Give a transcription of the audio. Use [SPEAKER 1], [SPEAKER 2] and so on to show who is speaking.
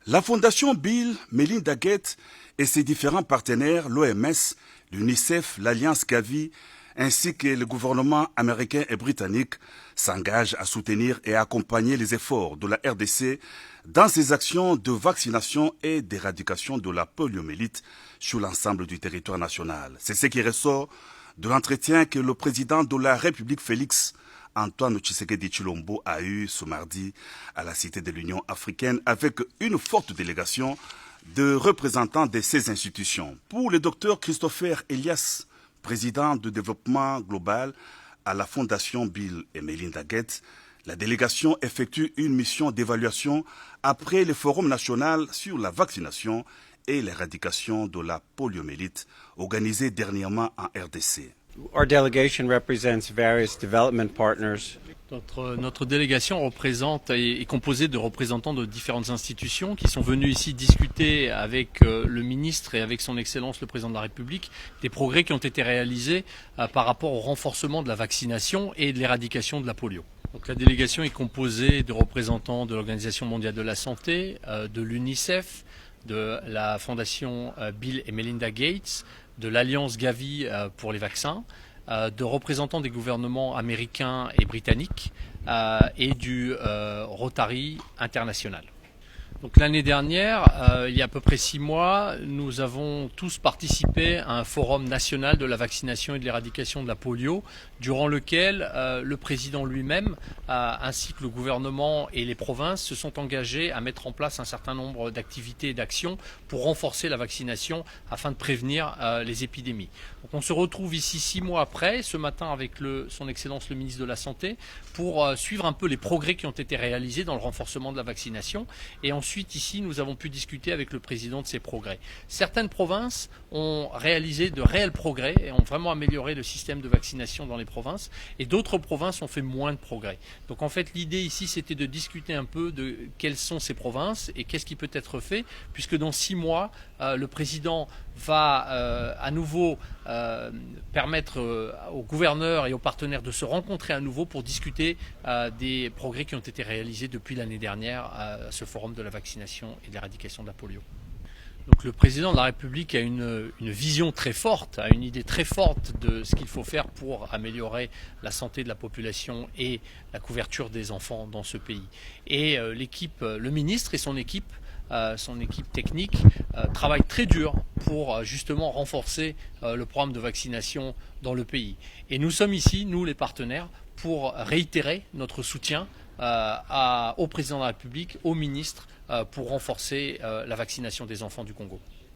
[SPEAKER 1] La fondation Bill Melinda Gates et ses différents partenaires, l'OMS, l'UNICEF, l'Alliance Gavi, ainsi que le gouvernement américain et britannique, s'engagent à soutenir et à accompagner les efforts de la RDC dans ses actions de vaccination et d'éradication de la poliomyélite sur l'ensemble du territoire national. C'est ce qui ressort de l'entretien que le président de la République Félix Antoine Tshisekedi Tshilombo a eu ce mardi à la Cité de l'Union africaine avec une forte délégation de représentants de ces institutions. Pour le docteur Christopher Elias, président de développement global à la Fondation Bill et Melinda Gates, la délégation effectue une mission d'évaluation après le Forum national sur la vaccination et l'éradication de la poliomyélite organisé dernièrement en RDC.
[SPEAKER 2] Our delegation represents various development partners.
[SPEAKER 3] Notre délégation est composée de représentants de différentes institutions qui sont venus ici discuter avec le ministre et avec son Excellence le Président de la République des progrès qui ont été réalisés par rapport au renforcement de la vaccination et de l'éradication de la polio. Donc, la délégation est composée de représentants de l'Organisation mondiale de la santé, de l'UNICEF, de la Fondation Bill et Melinda Gates, de l'Alliance Gavi pour les vaccins, de représentants des gouvernements américains et britanniques et du Rotary International. Donc l'année dernière, il y a à peu près 6 mois, nous avons tous participé à un forum national de la vaccination et de l'éradication de la polio, durant lequel le président lui-même, ainsi que le gouvernement et les provinces, se sont engagés à mettre en place un certain nombre d'activités et d'actions pour renforcer la vaccination afin de prévenir les épidémies. Donc on se retrouve ici 6 mois après, ce matin avec son Excellence le ministre de la Santé, pour suivre un peu les progrès qui ont été réalisés dans le renforcement de la vaccination. Et ensuite, ici, nous avons pu discuter avec le président de ces progrès. Certaines provinces ont réalisé de réels progrès et ont vraiment amélioré le système de vaccination dans les provinces, et d'autres provinces ont fait moins de progrès. Donc en fait, l'idée ici, c'était de discuter un peu de quelles sont ces provinces et qu'est-ce qui peut être fait, puisque dans 6 mois, le président va à nouveau permettre aux gouverneurs et aux partenaires de se rencontrer à nouveau pour discuter des progrès qui ont été réalisés depuis l'année dernière à ce forum de la vaccination et de l'éradication de la polio. Donc le président de la République a une vision très forte, a une idée très forte de ce qu'il faut faire pour améliorer la santé de la population et la couverture des enfants dans ce pays. Et le ministre et son équipe technique travaille très dur pour justement renforcer le programme de vaccination dans le pays. Et nous sommes ici, nous les partenaires, pour réitérer notre soutien au président de la République, au ministre, pour renforcer la vaccination des enfants du Congo.